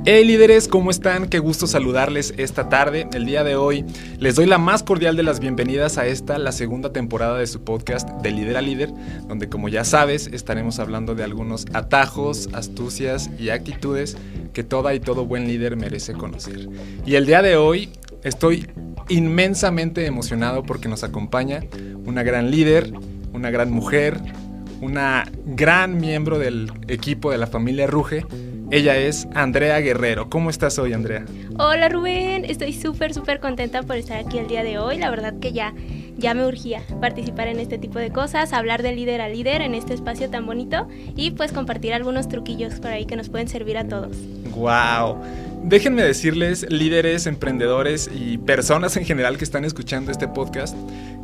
Hey líderes, ¿cómo están? Qué gusto saludarles esta tarde. El día de hoy les doy la más cordial de las bienvenidas a la segunda temporada de su podcast de Líder a Líder, donde como ya sabes estaremos hablando de algunos atajos, astucias y actitudes que toda y todo buen líder merece conocer. Y el día de hoy estoy inmensamente emocionado porque nos acompaña una gran líder, una gran mujer, una gran miembro del equipo de la familia Ruge. Ella es Andrea Guerrero. ¿Cómo estás hoy, Andrea? Hola Rubén, estoy súper contenta por estar aquí el día de hoy. La verdad que ya me urgía participar en este tipo de cosas, hablar de líder a líder en este espacio tan bonito y pues compartir algunos truquillos por ahí que nos pueden servir a todos. ¡Wow! Déjenme decirles, líderes, emprendedores y personas en general que están escuchando este podcast,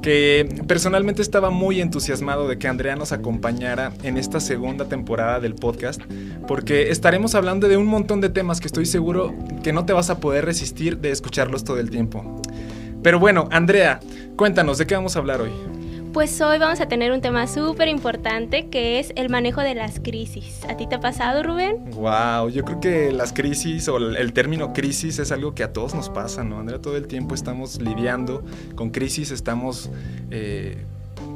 que personalmente estaba muy entusiasmado de que Andrea nos acompañara en esta segunda temporada del podcast, porque estaremos hablando de un montón de temas que estoy seguro que no te vas a poder resistir de escucharlos todo el tiempo. Pero bueno, Andrea, cuéntanos, ¿de qué vamos a hablar hoy? Pues hoy vamos a tener un tema súper importante que es el manejo de las crisis. ¿A ti te ha pasado, Rubén? Wow, yo creo que las crisis o el término crisis es algo que a todos nos pasa, ¿no, Andrea? Todo el tiempo estamos lidiando con crisis, estamos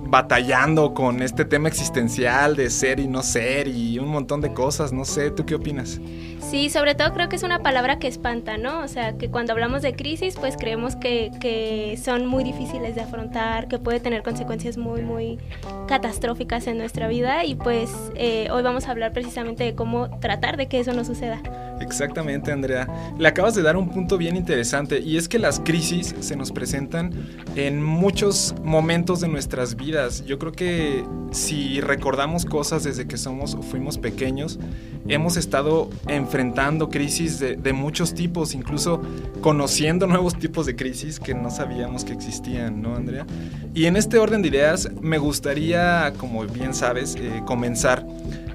batallando con este tema existencial de ser y no ser y un montón de cosas. No sé, ¿tú qué opinas? Sí, sobre todo creo que es una palabra que espanta, ¿no? O sea, que cuando hablamos de crisis, pues creemos que son muy difíciles de afrontar, que puede tener consecuencias muy catastróficas en nuestra vida y pues hoy vamos a hablar precisamente de cómo tratar de que eso no suceda. Exactamente, Andrea. Le acabas de dar un punto bien interesante y es que las crisis se nos presentan en muchos momentos de nuestras vidas. Yo creo que si recordamos cosas desde que fuimos pequeños, hemos estado enfrentando crisis de muchos tipos, incluso conociendo nuevos tipos de crisis que no sabíamos que existían, ¿no, Andrea? Y en este orden de ideas me gustaría, como bien sabes, comenzar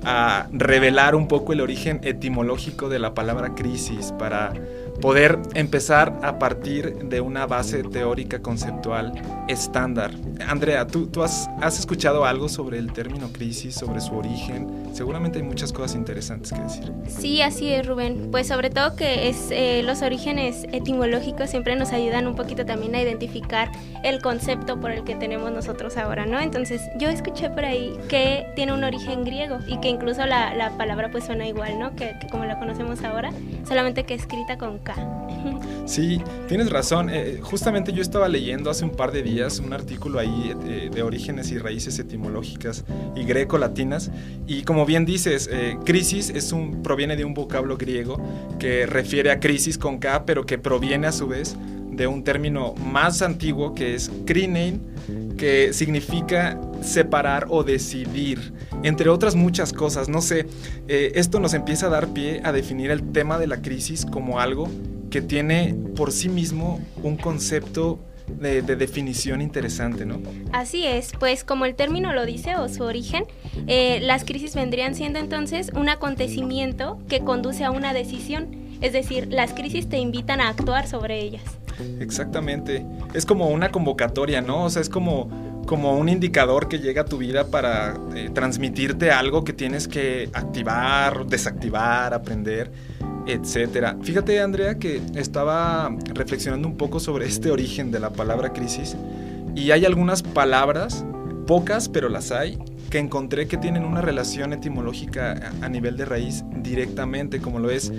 a revelar un poco el origen etimológico de la palabra crisis para poder empezar a partir de una base teórica conceptual estándar. Andrea, ¿tú has escuchado algo sobre el término crisis, sobre su origen? Seguramente hay muchas cosas interesantes que decir. Sí, así es, Rubén. Pues sobre todo que los orígenes etimológicos siempre nos ayudan un poquito también a identificar el concepto por el que tenemos nosotros ahora, ¿no? Entonces, yo escuché por ahí que tiene un origen griego y que incluso la palabra pues suena igual, ¿no? Que como la conocemos ahora, solamente que escrita con K. Sí, tienes razón. Justamente yo estaba leyendo hace un par de días un artículo ahí de orígenes y raíces etimológicas y greco-latinas y como bien dices, crisis proviene de un vocablo griego que refiere a crisis con K, pero que proviene a su vez de un término más antiguo que es krinein, que significa separar o decidir, entre otras muchas cosas. No sé, esto nos empieza a dar pie a definir el tema de la crisis como algo que tiene por sí mismo un concepto de definición interesante, ¿no? Así es, pues como el término lo dice o su origen, las crisis vendrían siendo entonces un acontecimiento que conduce a una decisión, es decir, las crisis te invitan a actuar sobre ellas. Exactamente, es como una convocatoria, ¿no? O sea, es como un indicador que llega a tu vida para transmitirte algo que tienes que activar, desactivar, aprender, etcétera. Fíjate, Andrea, que estaba reflexionando un poco sobre este origen de la palabra crisis y hay algunas palabras, pocas, pero las hay, que encontré que tienen una relación etimológica a nivel de raíz directamente, como lo es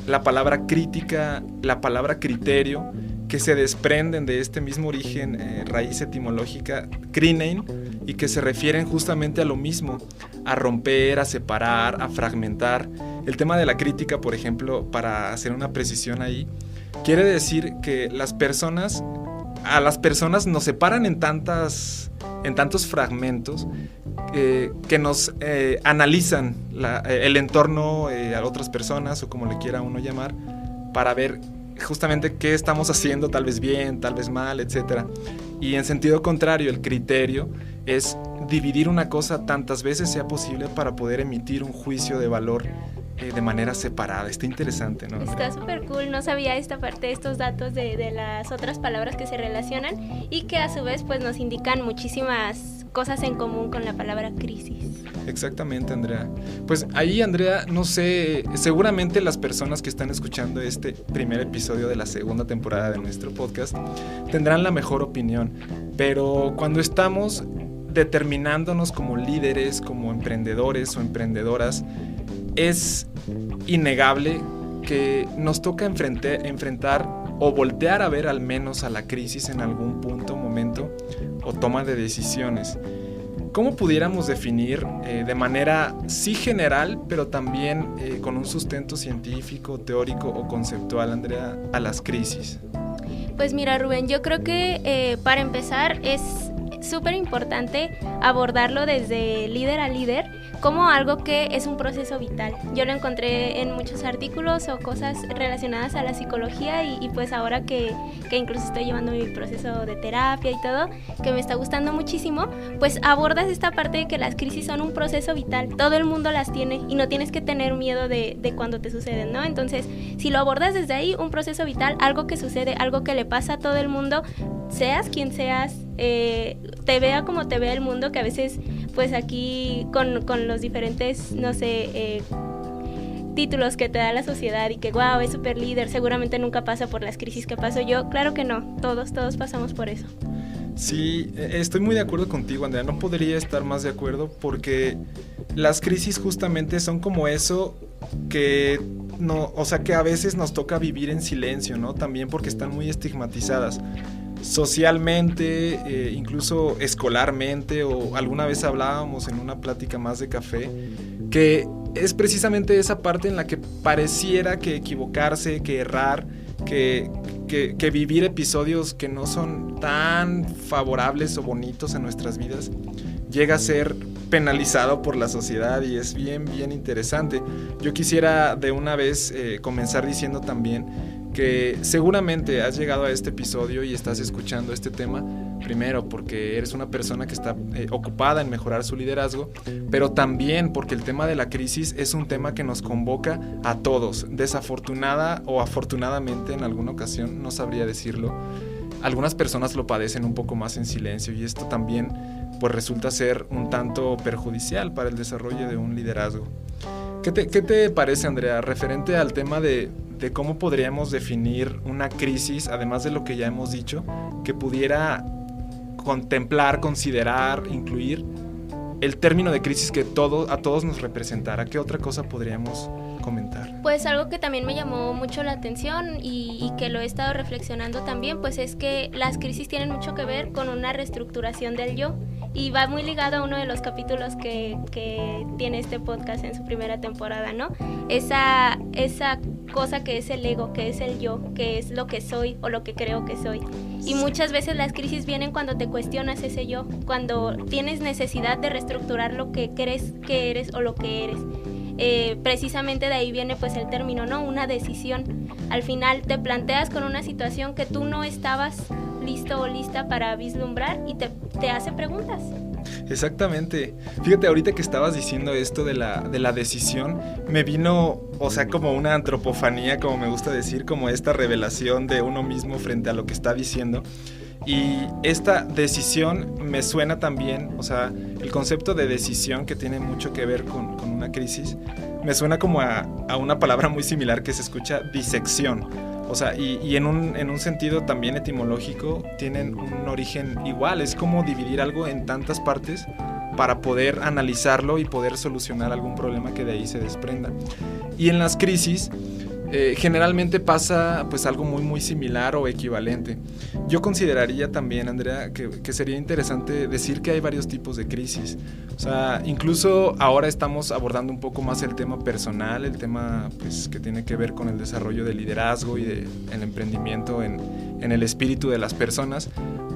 la palabra crítica, la palabra criterio, que se desprenden de este mismo origen, raíz etimológica, krinein, y que se refieren justamente a lo mismo, a romper, a separar, a fragmentar. El tema de la crítica, por ejemplo, para hacer una precisión ahí, quiere decir que a las personas nos separan en tantos fragmentos que nos analizan el entorno a otras personas o como le quiera uno llamar, para ver justamente qué estamos haciendo, tal vez bien, tal vez mal, etcétera. Y en sentido contrario, el criterio es dividir una cosa tantas veces sea posible para poder emitir un juicio de valor de manera separada. Está interesante, ¿no? Está súper cool, no sabía esta parte, estos datos de las otras palabras que se relacionan y que a su vez pues nos indican muchísimas cosas en común con la palabra crisis. Exactamente, Andrea. Pues ahí, Andrea, no sé, seguramente las personas que están escuchando este primer episodio de la segunda temporada de nuestro podcast tendrán la mejor opinión, pero cuando estamos determinándonos como líderes, como emprendedores o emprendedoras, es innegable que nos toca enfrentar o voltear a ver al menos a la crisis en algún punto, momento o toma de decisiones. ¿Cómo pudiéramos definir de manera sí general, pero también con un sustento científico, teórico o conceptual, Andrea, a las crisis? Pues mira, Rubén, yo creo que para empezar es súper importante abordarlo desde líder a líder como algo que es un proceso vital. Yo lo encontré en muchos artículos o cosas relacionadas a la psicología y pues ahora que incluso estoy llevando mi proceso de terapia y todo, que me está gustando muchísimo, pues abordas esta parte de que las crisis son un proceso vital. Todo el mundo las tiene y no tienes que tener miedo de cuando te suceden, ¿no? Entonces, si lo abordas desde ahí, un proceso vital, algo que sucede, algo que le pasa a todo el mundo, seas quien seas, te vea como te vea el mundo, que a veces pues aquí con los diferentes, no sé, títulos que te da la sociedad y que wow, es súper líder, seguramente nunca pasa por las crisis que paso yo. Claro que no, todos pasamos por eso. Sí, estoy muy de acuerdo contigo, Andrea, no podría estar más de acuerdo porque las crisis justamente son como eso que no, o sea, que a veces nos toca vivir en silencio, ¿no? También porque están muy estigmatizadas socialmente, incluso escolarmente, o alguna vez hablábamos en una plática más de café, que es precisamente esa parte en la que pareciera que equivocarse, que errar, que vivir episodios que no son tan favorables o bonitos en nuestras vidas llega a ser penalizado por la sociedad, y es bien interesante. Yo quisiera de una vez comenzar diciendo también que seguramente has llegado a este episodio y estás escuchando este tema, primero porque eres una persona que está ocupada en mejorar su liderazgo, pero también porque el tema de la crisis es un tema que nos convoca a todos. Desafortunada o afortunadamente, en alguna ocasión, no sabría decirlo, algunas personas lo padecen un poco más en silencio, y esto también pues resulta ser un tanto perjudicial para el desarrollo de un liderazgo. ¿Qué te parece, Andrea, referente al tema de cómo podríamos definir una crisis, además de lo que ya hemos dicho, que pudiera contemplar, considerar, incluir el término de crisis que a todos nos representara? ¿Qué otra cosa podríamos comentar? Pues algo que también me llamó mucho la atención y que lo he estado reflexionando también, pues es que las crisis tienen mucho que ver con una reestructuración del yo, y va muy ligado a uno de los capítulos que tiene este podcast en su primera temporada, ¿no? Esa cosa que es el ego, que es el yo, que es lo que soy o lo que creo que soy. Y muchas veces las crisis vienen cuando te cuestionas ese yo, cuando tienes necesidad de reestructurar lo que crees que eres o lo que eres. Precisamente de ahí viene pues el término, ¿no? Una decisión. Al final te planteas con una situación que tú no estabas listo o lista para vislumbrar y te hace preguntas. Exactamente. Fíjate, ahorita que estabas diciendo esto de la decisión, me vino, o sea, como una antropofanía, como me gusta decir, como esta revelación de uno mismo frente a lo que está diciendo. Y esta decisión me suena también, o sea, el concepto de decisión, que tiene mucho que ver con una crisis, me suena como a una palabra muy similar que se escucha, disección. O sea, y en un sentido también etimológico tienen un origen igual. Es como dividir algo en tantas partes para poder analizarlo y poder solucionar algún problema que de ahí se desprenda. Y en las crisis generalmente pasa pues algo muy similar o equivalente. Yo consideraría también, Andrea, que sería interesante decir que hay varios tipos de crisis. O sea, incluso ahora estamos abordando un poco más el tema personal, el tema pues que tiene que ver con el desarrollo del liderazgo y el emprendimiento en el espíritu de las personas,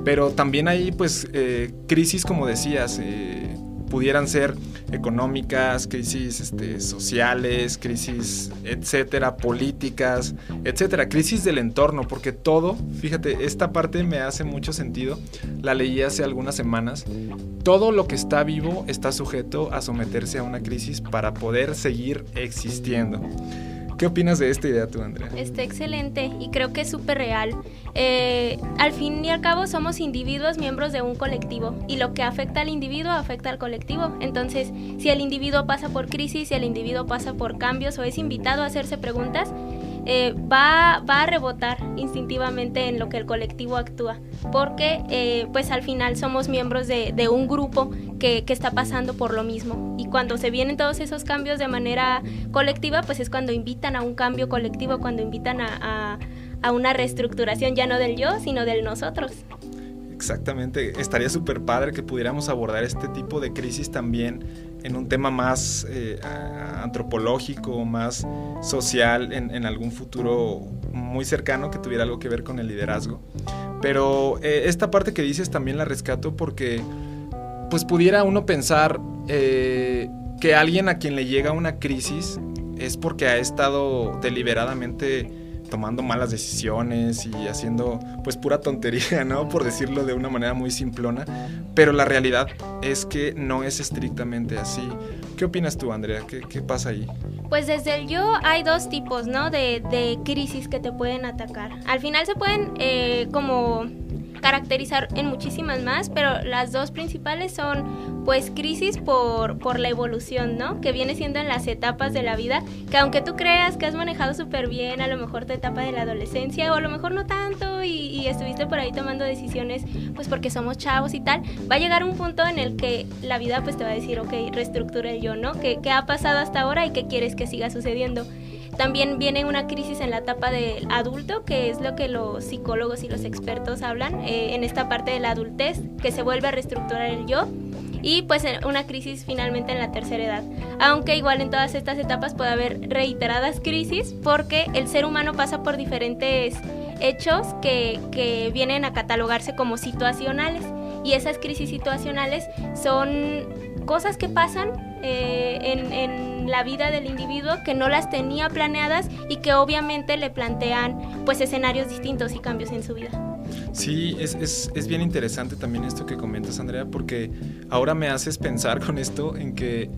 pero también hay pues crisis, como decías, pudieran ser económicas, crisis sociales, crisis, etcétera, políticas, etcétera, crisis del entorno, porque todo, fíjate, esta parte me hace mucho sentido, la leí hace algunas semanas, todo lo que está vivo está sujeto a someterse a una crisis para poder seguir existiendo. ¿Qué opinas de esta idea tú, Andrea? Está excelente y creo que es súper real. Al fin y al cabo somos individuos miembros de un colectivo y lo que afecta al individuo afecta al colectivo. Entonces, si el individuo pasa por crisis, si el individuo pasa por cambios o es invitado a hacerse preguntas, va a rebotar instintivamente en lo que el colectivo actúa, porque pues al final somos miembros de un grupo que está pasando por lo mismo, y cuando se vienen todos esos cambios de manera colectiva, pues es cuando invitan a un cambio colectivo, cuando invitan a una reestructuración ya no del yo, sino del nosotros. Exactamente, estaría súper padre que pudiéramos abordar este tipo de crisis también en un tema más antropológico, más social, en algún futuro muy cercano que tuviera algo que ver con el liderazgo. Pero esta parte que dices también la rescato porque pues pudiera uno pensar que alguien a quien le llega una crisis es porque ha estado deliberadamente tomando malas decisiones y haciendo pues pura tontería, ¿no? Por decirlo de una manera muy simplona, pero la realidad es que no es estrictamente así. ¿Qué opinas tú, Andrea? ¿Qué pasa ahí? Pues desde el yo hay dos tipos, ¿no? De crisis que te pueden atacar. Al final se pueden como caracterizar en muchísimas más, pero las dos principales son pues crisis por la evolución, ¿no? Que viene siendo en las etapas de la vida, que aunque tú creas que has manejado súper bien a lo mejor tu etapa de la adolescencia o a lo mejor no tanto y estuviste por ahí tomando decisiones pues porque somos chavos y tal, va a llegar un punto en el que la vida pues te va a decir, ok, reestructura el yo, ¿no? ¿Qué ha pasado hasta ahora y qué quieres que siga sucediendo? También viene una crisis en la etapa del adulto, que es lo que los psicólogos y los expertos hablan, en esta parte de la adultez, que se vuelve a reestructurar el yo, y pues una crisis finalmente en la tercera edad. Aunque igual en todas estas etapas puede haber reiteradas crisis, porque el ser humano pasa por diferentes hechos que vienen a catalogarse como situacionales, y esas crisis situacionales son cosas que pasan en la vida del individuo que no las tenía planeadas y que obviamente le plantean pues escenarios distintos y cambios en su vida. Sí, es bien interesante también esto que comentas, Andrea, porque ahora me haces pensar con esto en que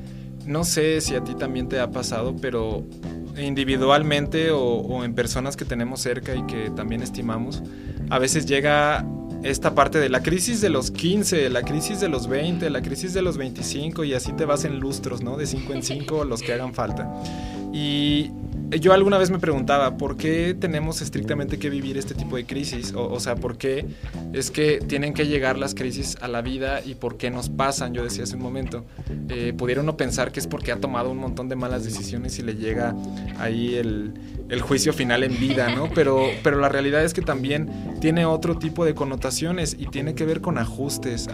no sé si a ti también te ha pasado, pero individualmente o en personas que tenemos cerca y que también estimamos, a veces llega esta parte de la crisis de los 15, la crisis de los 20, la crisis de los 25 y así te vas en lustros, ¿no? De 5 en 5 los que hagan falta. Y yo alguna vez me preguntaba, ¿por qué tenemos estrictamente que vivir este tipo de crisis? O sea, ¿por qué es que tienen que llegar las crisis a la vida y por qué nos pasan? Yo decía hace un momento, pudiera uno pensar que es porque ha tomado un montón de malas decisiones y le llega ahí el juicio final en vida, ¿no? Pero la realidad es que también tiene otro tipo de connotaciones y tiene que ver con ajustes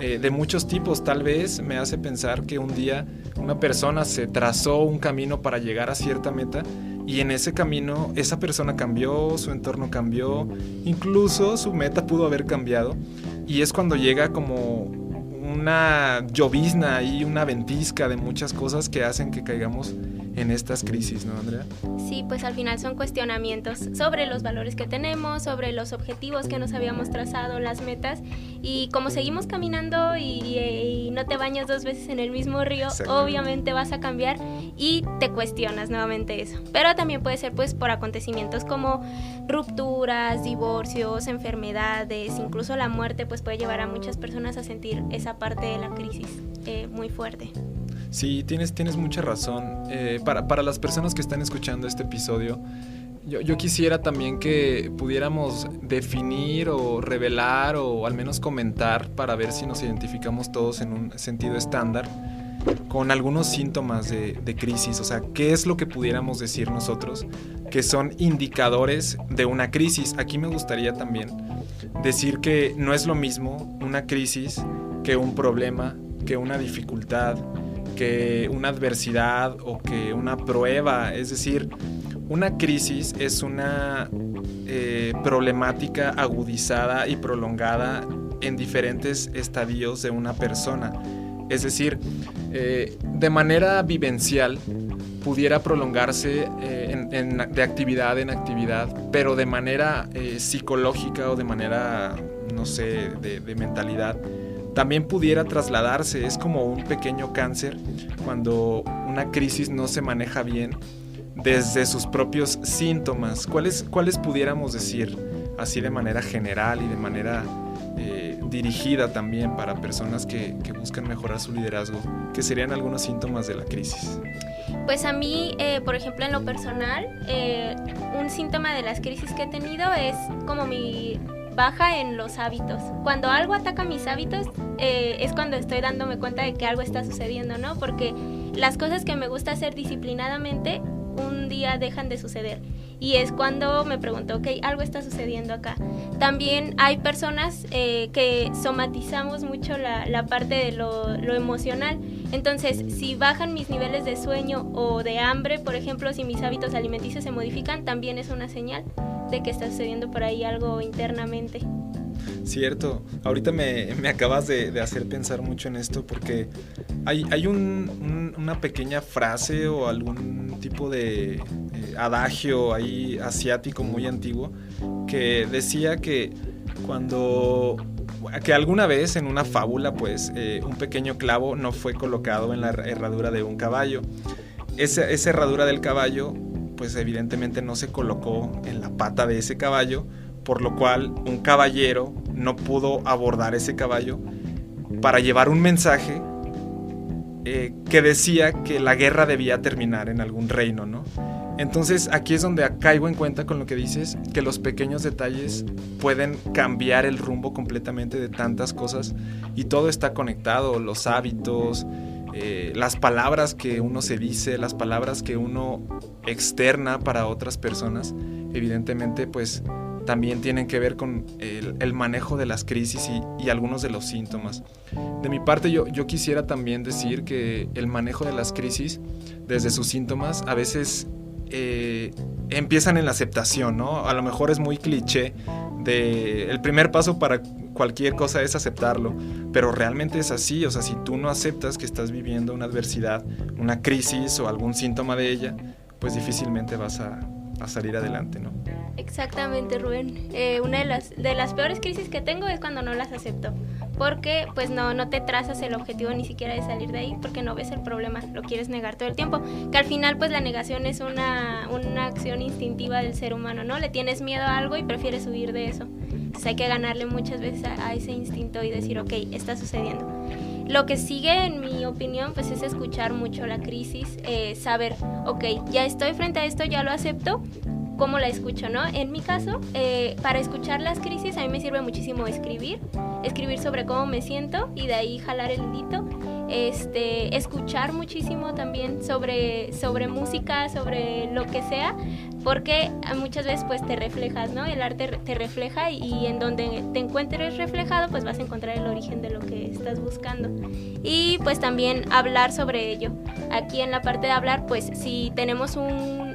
de muchos tipos. Tal vez me hace pensar que un día una persona se trazó un camino para llegar a cierta meta y en ese camino esa persona cambió, su entorno cambió, incluso su meta pudo haber cambiado, y es cuando llega como una llovizna y una ventisca de muchas cosas que hacen que caigamos en estas crisis, ¿no, Andrea? Sí, pues al final son cuestionamientos sobre los valores que tenemos, sobre los objetivos que nos habíamos trazado, las metas, y como seguimos caminando y no te bañas 2 veces en el mismo río, obviamente vas a cambiar y te cuestionas nuevamente eso. Pero también puede ser pues por acontecimientos como rupturas, divorcios, enfermedades, incluso la muerte pues puede llevar a muchas personas a sentir esa parte de la crisis muy fuerte. Sí, tienes mucha razón. Para las personas que están escuchando este episodio, yo quisiera también que pudiéramos definir o revelar o al menos comentar para ver si nos identificamos todos en un sentido estándar con algunos síntomas de crisis. O sea, ¿qué es lo que pudiéramos decir nosotros que son indicadores de una crisis? Aquí me gustaría también decir que no es lo mismo una crisis que un problema, que una dificultad, que una adversidad o que una prueba. Es decir, una crisis es una problemática agudizada y prolongada en diferentes estadios de una persona. Es decir, de manera vivencial pudiera prolongarse de actividad en actividad, pero de manera psicológica o de manera, no sé, de mentalidad, también pudiera trasladarse. Es como un pequeño cáncer cuando una crisis no se maneja bien. desde sus propios síntomas. ¿Cuáles pudiéramos decir así de manera general y de manera dirigida también para personas que buscan mejorar su liderazgo? ¿Qué serían algunos síntomas de la crisis? Pues a mí, por ejemplo, en lo personal, un síntoma de las crisis que he tenido es como mi baja en los hábitos. Cuando algo ataca mis hábitos, es cuando estoy dándome cuenta de que algo está sucediendo, ¿no? Porque las cosas que me gusta hacer disciplinadamente, un día dejan de suceder. Y es cuando me pregunto, ok, algo está sucediendo acá. También hay personas que somatizamos mucho la parte de lo emocional. Entonces, si bajan mis niveles de sueño o de hambre, por ejemplo, si mis hábitos alimenticios se modifican, también es una señal de que está sucediendo por ahí algo internamente. Cierto, ahorita me acabas de hacer pensar mucho en esto, porque hay una pequeña frase o algún tipo de adagio ahí asiático muy antiguo que decía que alguna vez en una fábula, pues un pequeño clavo no fue colocado en la herradura de un caballo. Esa herradura del caballo, pues evidentemente no se colocó en la pata de ese caballo, por lo cual un caballero no pudo abordar ese caballo para llevar un mensaje que decía que la guerra debía terminar en algún reino, ¿no? Entonces aquí es donde caigo en cuenta con lo que dices, que los pequeños detalles pueden cambiar el rumbo completamente de tantas cosas, y todo está conectado, los hábitos, las palabras que uno se dice, las palabras que uno externa para otras personas, evidentemente pues también tienen que ver con el manejo de las crisis y algunos de los síntomas. De mi parte yo quisiera también decir que el manejo de las crisis desde sus síntomas a veces empiezan en la aceptación, ¿no? A lo mejor es muy cliché el primer paso para cualquier cosa es aceptarlo, pero realmente es así. O sea, si tú no aceptas que estás viviendo una adversidad, una crisis o algún síntoma de ella, pues difícilmente vas a salir adelante, ¿no? Exactamente, Rubén. Una de las peores crisis que tengo es cuando no las acepto, porque pues no te trazas el objetivo ni siquiera de salir de ahí, porque no ves el problema, lo quieres negar todo el tiempo, que al final pues la negación es una acción instintiva del ser humano, ¿no? Le tienes miedo a algo y prefieres huir de eso. Entonces hay que ganarle muchas veces a ese instinto y decir, ok, está sucediendo. Lo que sigue, en mi opinión, pues es escuchar mucho la crisis, saber, ok, ya estoy frente a esto, ya lo acepto, ¿cómo la escucho, no? En mi caso, para escuchar las crisis, a mí me sirve muchísimo escribir sobre cómo me siento y de ahí jalar el hilito. Escuchar muchísimo también sobre música, sobre lo que sea, porque muchas veces pues te reflejas, ¿no? El arte te refleja y en donde te encuentres reflejado pues vas a encontrar el origen de lo que estás buscando. Y pues también hablar sobre ello. Aquí en la parte de hablar, pues si tenemos un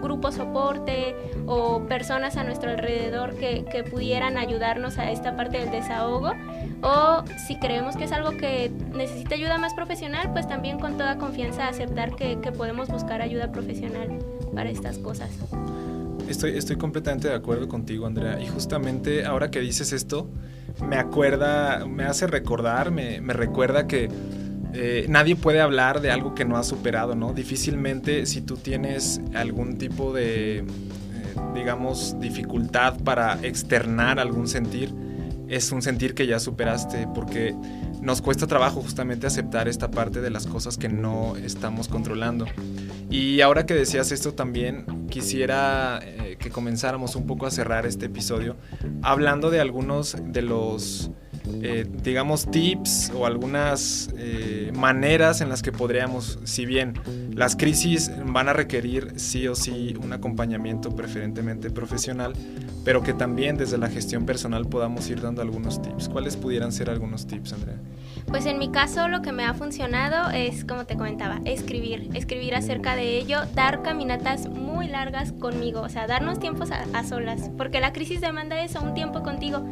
grupo soporte o personas a nuestro alrededor que pudieran ayudarnos a esta parte del desahogo, o si creemos que es algo que necesita ayuda más profesional, pues también con toda confianza aceptar que podemos buscar ayuda profesional para estas cosas. Estoy completamente de acuerdo contigo, Andrea, y justamente ahora que dices esto me hace recordar, me recuerda que nadie puede hablar de algo que no ha superado, ¿no? Difícilmente, si tú tienes algún tipo de digamos dificultad para externar algún sentir, es un sentir que ya superaste, porque nos cuesta trabajo justamente aceptar esta parte de las cosas que no estamos controlando. Y ahora que decías esto, también quisiera que comenzáramos un poco a cerrar este episodio hablando de algunos de los digamos tips o algunas maneras en las que podríamos, si bien las crisis van a requerir sí o sí un acompañamiento preferentemente profesional, pero que también desde la gestión personal podamos ir dando algunos tips. ¿Cuáles pudieran ser algunos tips, Andrea? Pues en mi caso lo que me ha funcionado es, como te comentaba, escribir acerca de ello, dar caminatas muy largas conmigo, o sea, darnos tiempos a solas, porque la crisis demanda eso, un tiempo contigo.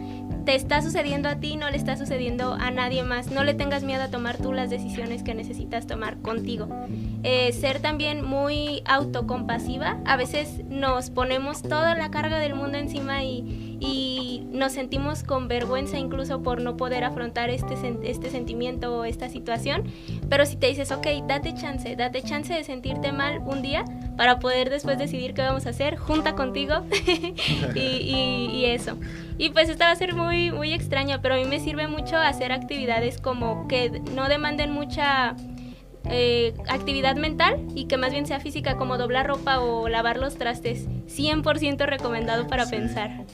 Te está sucediendo a ti, no le está sucediendo a nadie más. No le tengas miedo a tomar tú las decisiones que necesitas tomar contigo. Ser también muy autocompasiva. A veces nos ponemos toda la carga del mundo encima y nos sentimos con vergüenza incluso por no poder afrontar este sentimiento o esta situación. Pero si te dices, ok, date chance de sentirte mal un día, para poder después decidir qué vamos a hacer, junta contigo y eso. Y pues esta va a ser muy, muy extraña, pero a mí me sirve mucho hacer actividades como que no demanden mucha actividad mental y que más bien sea física, como doblar ropa o lavar los trastes. 100% recomendado para pensar.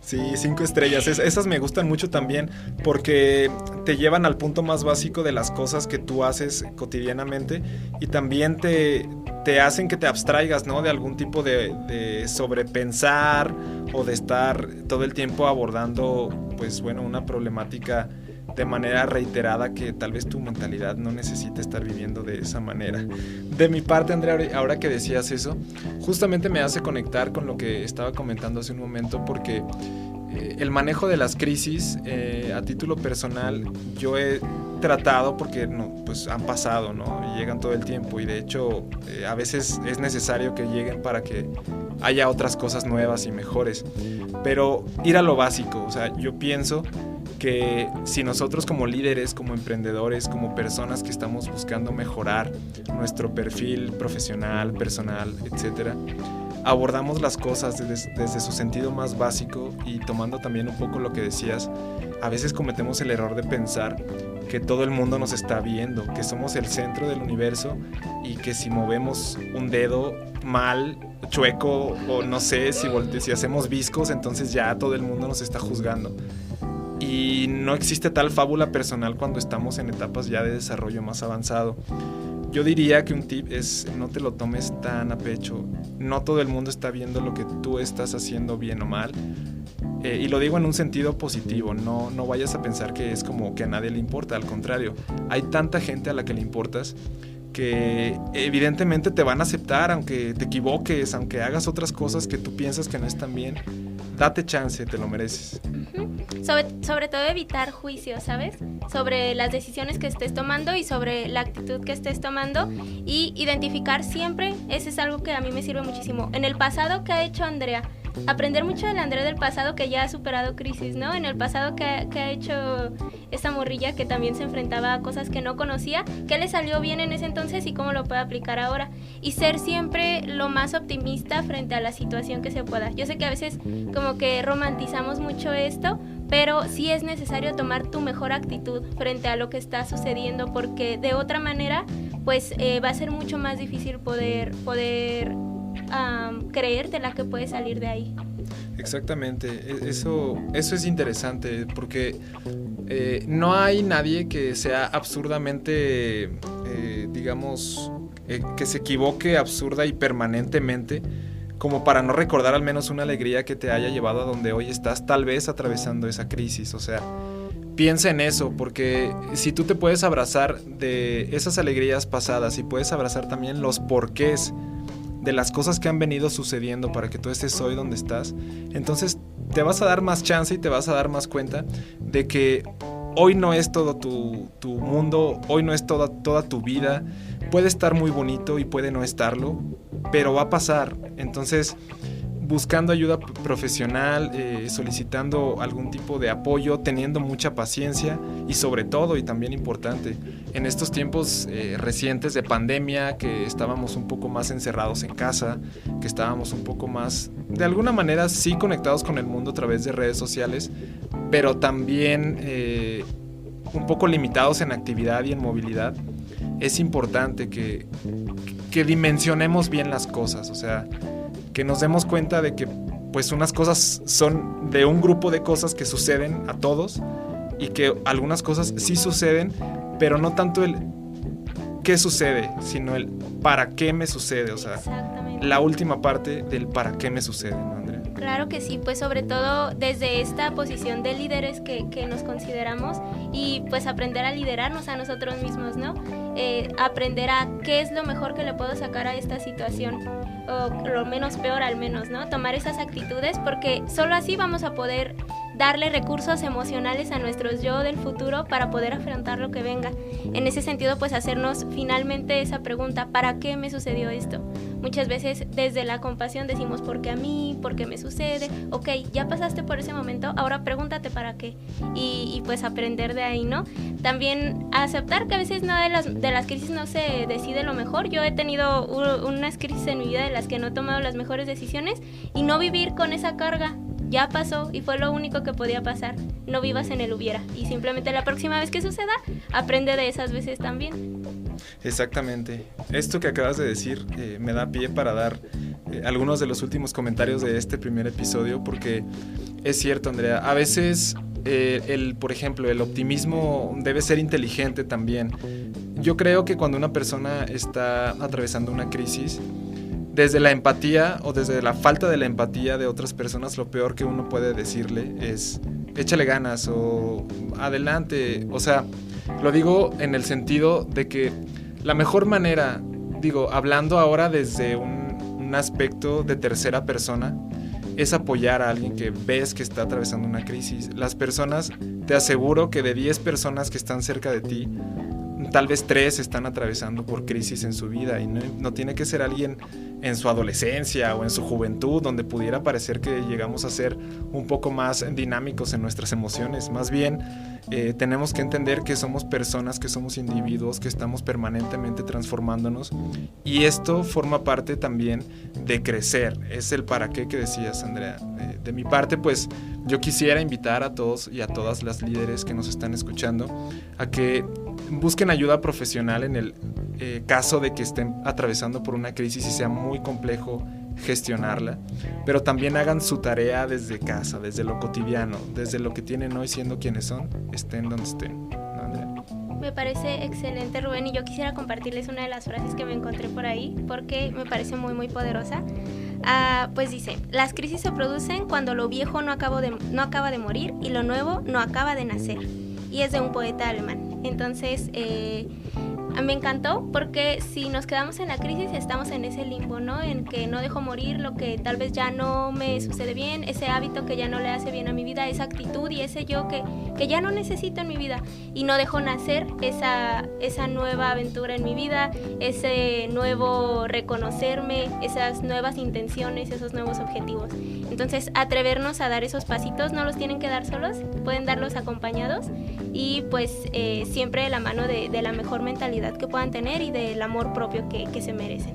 Sí, 5 estrellas. Esas me gustan mucho también porque te llevan al punto más básico de las cosas que tú haces cotidianamente y también te hacen que te abstraigas, ¿no? De algún tipo de sobrepensar o de estar todo el tiempo abordando, pues bueno, una problemática de manera reiterada que tal vez tu mentalidad no necesita estar viviendo de esa manera. De mi parte, Andrea, ahora que decías eso, justamente me hace conectar con lo que estaba comentando hace un momento, porque el manejo de las crisis, a título personal, yo he tratado, porque no, pues han pasado, ¿no? Y llegan todo el tiempo y de hecho a veces es necesario que lleguen para que haya otras cosas nuevas y mejores, pero ir a lo básico. O sea, yo pienso que si nosotros como líderes, como emprendedores, como personas que estamos buscando mejorar nuestro perfil profesional, personal, etcétera, abordamos las cosas desde su sentido más básico y tomando también un poco lo que decías, a veces cometemos el error de pensar que todo el mundo nos está viendo, que somos el centro del universo y que si movemos un dedo mal, chueco o no sé, si hacemos viscos, entonces ya todo el mundo nos está juzgando. Y no existe tal fábula personal cuando estamos en etapas ya de desarrollo más avanzado. Yo diría que un tip es no te lo tomes tan a pecho. No todo el mundo está viendo lo que tú estás haciendo bien o mal. Y lo digo en un sentido positivo. No vayas a pensar que es como que a nadie le importa. Al contrario, hay tanta gente a la que le importas que evidentemente te van a aceptar aunque te equivoques, aunque hagas otras cosas que tú piensas que no están bien. Date chance, te lo mereces. Sobre todo evitar juicios, ¿sabes? Sobre las decisiones que estés tomando y sobre la actitud que estés tomando y identificar siempre, eso es algo que a mí me sirve muchísimo. En el pasado, ¿qué ha hecho Andrea? Aprender mucho de la Andrea del pasado que ya ha superado crisis, ¿no? En el pasado, ¿qué ha hecho esta morrilla que también se enfrentaba a cosas que no conocía? ¿Qué le salió bien en ese entonces y cómo lo puede aplicar ahora? Y ser siempre lo más optimista frente a la situación que se pueda. Yo sé que a veces como que romantizamos mucho esto, pero sí es necesario tomar tu mejor actitud frente a lo que está sucediendo, porque de otra manera pues va a ser mucho más difícil poder creértela que puedes salir de ahí. Exactamente, eso es interesante porque no hay nadie que sea absurdamente, digamos, que se equivoque absurda y permanentemente como para no recordar al menos una alegría que te haya llevado a donde hoy estás, tal vez atravesando esa crisis. O sea, piensa en eso, porque si tú te puedes abrazar de esas alegrías pasadas y puedes abrazar también los porqués de las cosas que han venido sucediendo para que tú estés hoy donde estás, entonces te vas a dar más chance y te vas a dar más cuenta de que hoy no es todo tu mundo, hoy no es toda tu vida. Puede estar muy bonito y puede no estarlo, pero va a pasar. Entonces, buscando ayuda profesional, solicitando algún tipo de apoyo, teniendo mucha paciencia y sobre todo, y también importante, en estos tiempos recientes de pandemia, que estábamos un poco más encerrados en casa, que estábamos un poco más, de alguna manera sí conectados con el mundo a través de redes sociales, pero también un poco limitados en actividad y en movilidad. Es importante que dimensionemos bien las cosas, o sea, que nos demos cuenta de que pues unas cosas son de un grupo de cosas que suceden a todos y que algunas cosas sí suceden, pero no tanto el qué sucede, sino el para qué me sucede, o sea, la última parte del para qué me sucede, ¿no, Andrea? Claro que sí, pues sobre todo desde esta posición de líderes que nos consideramos y pues aprender a liderarnos a nosotros mismos, ¿no? Aprender a qué es lo mejor que le puedo sacar a esta situación, o lo menos peor al menos, ¿no? Tomar esas actitudes, porque solo así vamos a poder darle recursos emocionales a nuestros yo del futuro para poder afrontar lo que venga. En ese sentido, pues hacernos finalmente esa pregunta, ¿para qué me sucedió esto? muchas veces desde la compasión decimos, ¿por qué a mí? ¿Por qué me sucede? Ok, ya pasaste por ese momento, ahora pregúntate para qué, y pues aprender de ahí, ¿no? También aceptar que a veces nada de las crisis no se decide lo mejor. Yo he tenido unas crisis en mi vida de las que no he tomado las mejores decisiones, y no vivir con esa carga. Ya pasó y fue lo único que podía pasar. No vivas en el hubiera, y simplemente la próxima vez que suceda, aprende de esas veces también. Exactamente. Esto que acabas de decir me da pie para dar algunos de los últimos comentarios de este primer episodio, porque es cierto, Andrea, a veces por ejemplo, el optimismo debe ser inteligente también. Yo creo que cuando una persona está atravesando una crisis, desde la empatía o desde la falta de la empatía de otras personas, lo peor que uno puede decirle es échale ganas o adelante. O sea, lo digo en el sentido de que la mejor manera, digo, hablando ahora desde un aspecto de tercera persona, es apoyar a alguien que ves que está atravesando una crisis. Las personas, te aseguro que de 10 personas que están cerca de ti, tal vez 3 están atravesando por crisis en su vida, y no tiene que ser alguien en su adolescencia o en su juventud, donde pudiera parecer que llegamos a ser un poco más dinámicos en nuestras emociones. Más bien, tenemos que entender que somos personas, que somos individuos, que estamos permanentemente transformándonos, y esto forma parte también de crecer. Es el para qué que decías, Andrea. De mi parte, pues yo quisiera invitar a todos y a todas las líderes que nos están escuchando a que busquen ayuda profesional en el caso de que estén atravesando por una crisis y sea muy complejo gestionarla, pero también hagan su tarea desde casa, desde lo cotidiano, desde lo que tienen hoy siendo quienes son, estén donde estén. ¿No, Andrea? Me parece excelente, Rubén, y yo quisiera compartirles una de las frases que me encontré por ahí, porque me parece muy, muy poderosa. Pues dice, las crisis se producen cuando lo viejo no acaba de morir y lo nuevo no acaba de nacer. Y es de un poeta alemán. Entonces, me encantó, porque si nos quedamos en la crisis estamos en ese limbo, ¿no? En que no dejo morir lo que tal vez ya no me sucede bien, ese hábito que ya no le hace bien a mi vida, esa actitud y ese yo que ya no necesito en mi vida, y no dejo nacer esa nueva aventura en mi vida, ese nuevo reconocerme, esas nuevas intenciones, esos nuevos objetivos. Entonces, atrevernos a dar esos pasitos, no los tienen que dar solos, pueden darlos acompañados, y pues siempre de la mano de la mejor mentalidad que puedan tener y del amor propio que se merecen.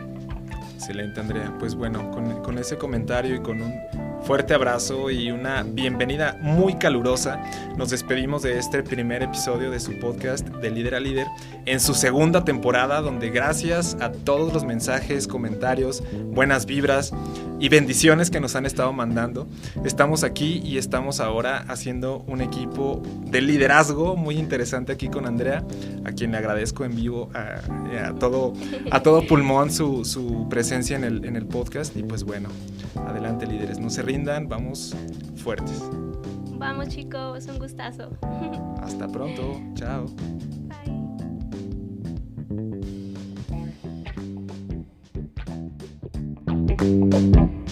Excelente, Andrea. Pues bueno, con ese comentario y con un fuerte abrazo y una bienvenida muy calurosa, nos despedimos de este primer episodio de su podcast de Líder a Líder en su segunda temporada, donde gracias a todos los mensajes, comentarios, buenas vibras y bendiciones que nos han estado mandando, estamos aquí y estamos ahora haciendo un equipo de liderazgo muy interesante aquí con Andrea, a quien le agradezco en vivo a todo pulmón su presencia en el podcast. Y pues bueno, adelante, líderes, no se rindan, vamos fuertes. Vamos, chicos, un gustazo. Hasta pronto, chao. Bye.